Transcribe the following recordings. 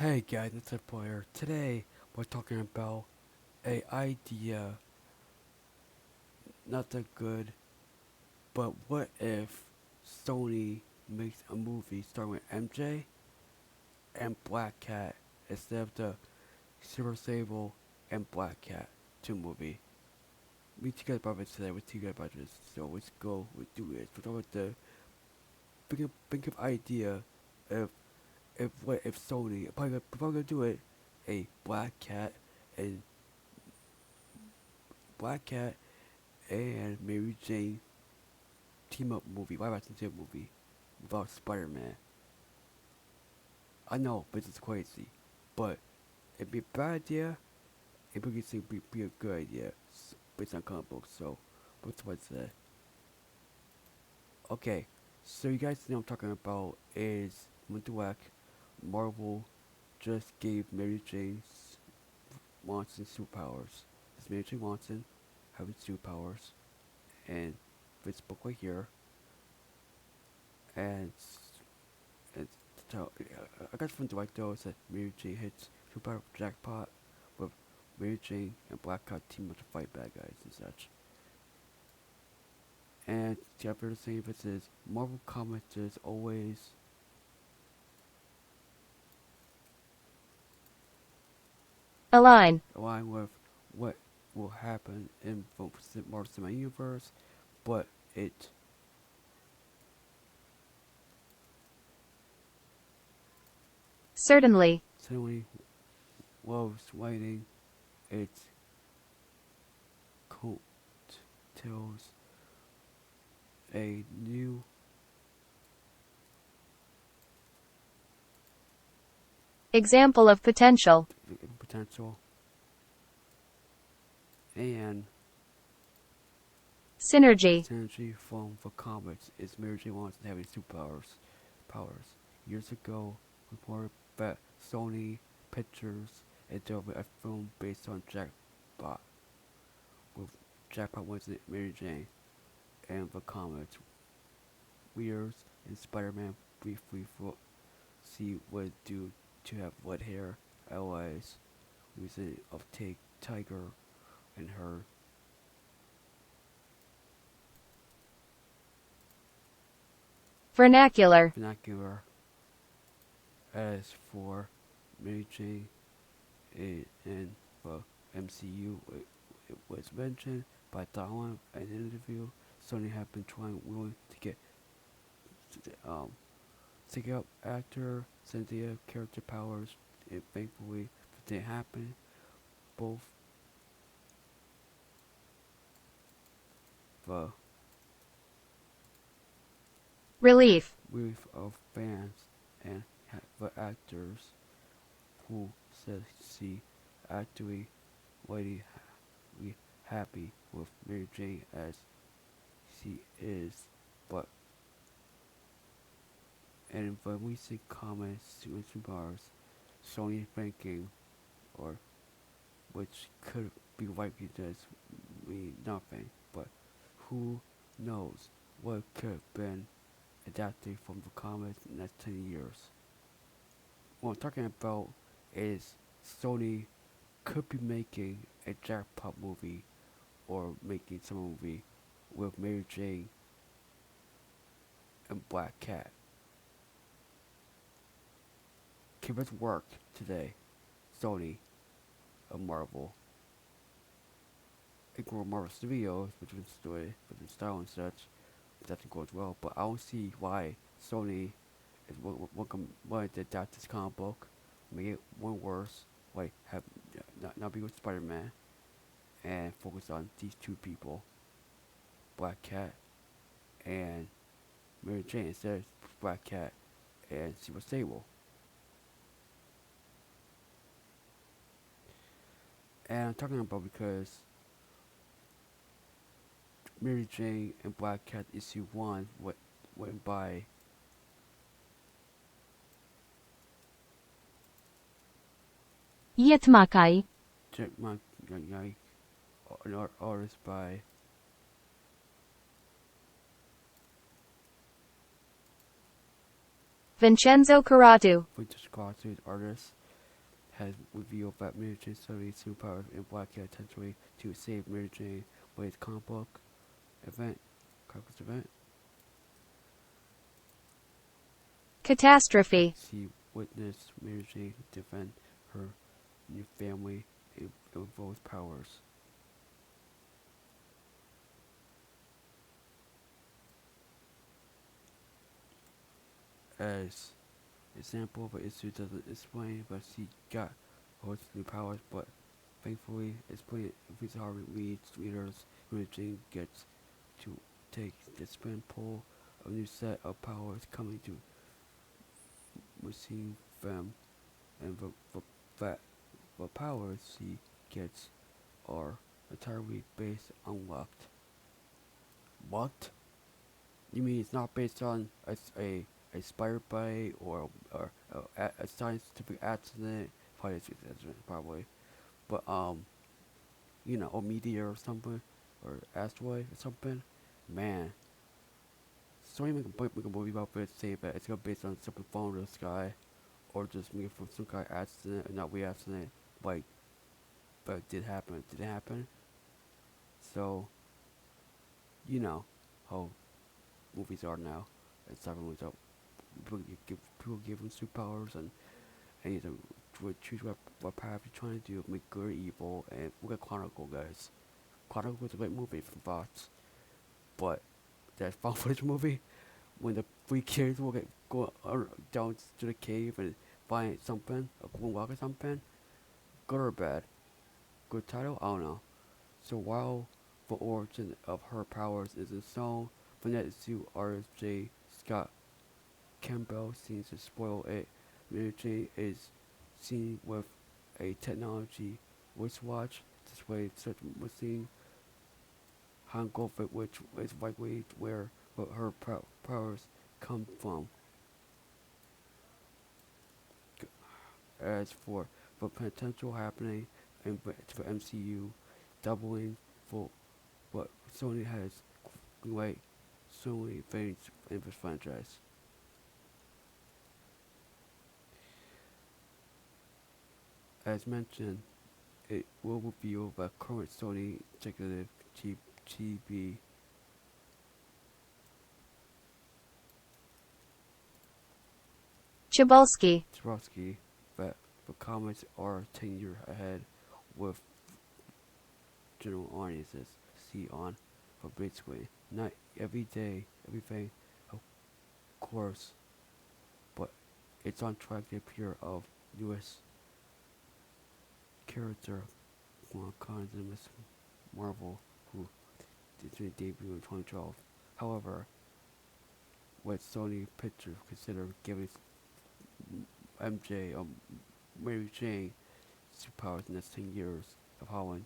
Hey guys, it's a player. Today we're talking about a idea, not that good, but what if Sony makes a movie starring with MJ and Black Cat instead of the Silver Sable and Black Cat 2 movie? We together about this today. We together about this. So let's go. We do it. We're talking about the big of idea of if Sony probably gonna do it a and Black Cat and Mary Jane team up movie, live action team movie about Spider-Man. I know, but it's crazy, but it'd be a bad idea. It would be a good idea based on comic books. So, what's what I say? Okay, so you guys know what I'm talking about is Winterac. Marvel just gave Mary Jane Watson superpowers. This Mary Jane Watson having superpowers, and this book right here, and and so I got from the right though. It said Mary Jane hits super jackpot with Mary Jane and Black Cat team up to fight bad guys and such. And the other thing this is Marvel Comics is always Align. aligned with what will happen in both Marvel Cinematic Universe, but it Certainly. suddenly loves writing its coat tells a new Example of potential. potential and Synergy. synergy from the comics is Mary Jane Watson having superpowers. Years ago, reported that Sony Pictures had developed a film based on Jackpot, with Jackpot Watson and Mary Jane, and the comics. Weird and Spider-Man briefly see what it do to have wet hair, allies, reason of take Tiger and her Vernacular. vernacular. As for Mary Jane in the MCU, it was mentioned by Donald in an interview. Sony had been trying willing to get um to get up actor Cynthia character powers. It thankfully didn't happen. Both the Relief. with of fans and the actors who said she actually really happy with Mary Jane as she is, but and when we see comments to bars, Sony thinking or which could be right because mean nothing, but who knows what could have been adapted from the comics in the next 10 years. What I'm talking about is Sony could be making a jackpot movie or making some movie with Mary Jane and Black Cat. Can this work today? Sony and Marvel. It grew Marvel Studios, which was story, which was style and such. That goes well, but I don't see why Sony is wanting to adapt this comic book, make it one worse, like have not be with Spider-Man, and focus on these two people, Black Cat and Mary Jane, instead of Black Cat and Silver Sable. And I'm talking about because Mary Jane and Black Cat issue 1 went by Yetmakaj. Jack Mike, an artist by Vincenzo Caratu. Vintage Cartoon artist, has revealed that Mary Jane suddenly superpowers in Black Cat intentionally to save Mary Jane with his event, comic book event. Catastrophe. She witnessed Mary Jane defend her new family with both powers. As example of an issue doesn't explain, but she got both new powers, but thankfully explain if Harvey readers Mary Jane gets to take the spin pull a new set of powers coming to receive them, and the powers she gets are entirely based unlocked. What? You mean it's not based on a spider bite or a scientific accident? Probably, but you know, a meteor or something, or asteroid or something. Man, Sony make a movie about it, say that it's gonna based on something falling from the sky, or just make it from some kind of accident, or not we accident, like, but it did happen. It didn't happen. So, you know how movies are now. It's not movies out. People give them superpowers, and you to choose what path you're trying to do, make good or evil. And look at Chronicle, guys. Chronicle was a great movie from Fox, but that found footage movie when the three kids will go down to the cave and find something, a cool rock or something, good or bad? Good title? I don't know. So while the origin of her powers isn't known, Vanessa Sue artist J. Scott Campbell seems to spoil it. Mary Jane is seen with a technology wristwatch display such machine Hangofit, which is likely where her powers come from. As for the potential happening in the MCU, doubling for what Sony has like Sony veins in this franchise. As mentioned, it will reveal that current Sony executive GB Chabulski. Trotsky that the comics are 10 years ahead with general audiences see on for basically not every day, everything, of course, but it's on track to appear of newest character one kind of Miss Marvel who did debut in 2012. However, what Sony Pictures considered giving MJ or Mary Jane superpowers in the next 10 years of Holland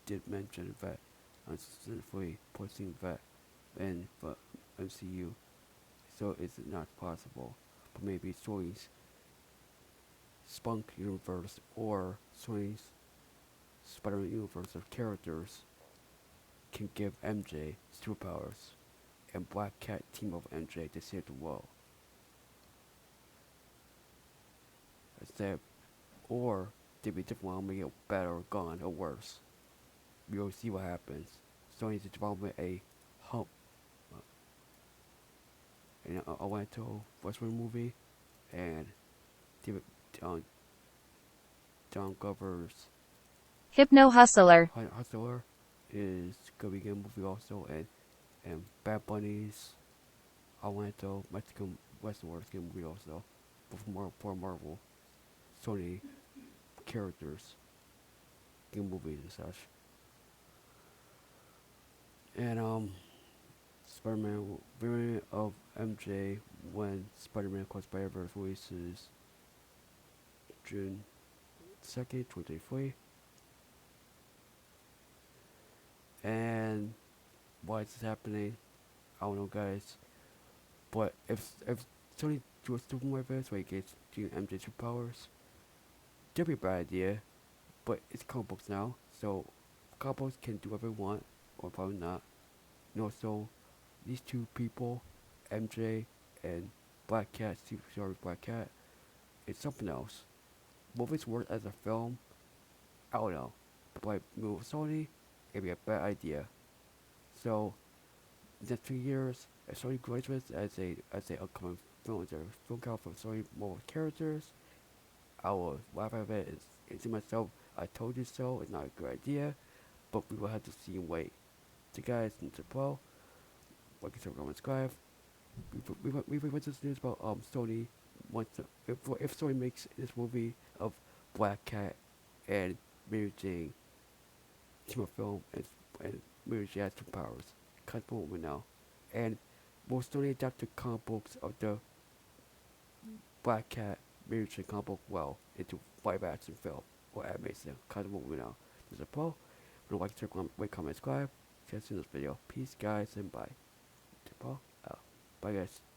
did mention that specifically pushing that in the MCU, so it's not possible. But maybe Sony's Spunk universe or Sony's Spider-Man universe of characters can give MJ superpowers, and Black Cat team up MJ to save the world. Instead, or they be different one, make it better or gone or worse. We will see what happens. Sony's developing a hump in a Atlanta Western movie, and David John Glover's Hypno Hustler. Hustler is gonna be a movie also, and Bad Bunny's Atlanta Mexican Western is gonna movie also, but for Marvel, Sony characters, game movies and such. And Spider-Man variant of MJ when Spider-Man Across Spider-Verse releases June 2nd, 2023. And why is this happening? I don't know, guys. But if Sony do a stupid like this, where it gets MJ superpowers, that'd be a bad idea. But it's comic books now, so comic books can do whatever they want, or probably not. You know, so these two people, MJ and Black Cat, sorry, Black Cat, it's something else. movies work as a film, I don't know. But by move with Sony, it'd be a bad idea. So, in the next 2 years, if Sony graduates as a upcoming film count from Sony Marvel characters, I will laugh at it and see myself, I told you so, it's not a good idea, but we will have to see and wait. So guys, NajeeTechPro, like and subscribe. We went this news about Sony wants to, if Sony makes this movie of Black Cat and Mary Jane to a film and Mary Jane has two powers. Cut what we know. And will Sony adapt the comic books of the Black Cat Mary Jane comic book well into live action film or animation? Cut what we know. This is a pro. Like, comment, subscribe. See you in this video. Peace, guys, and bye. Bye, guys.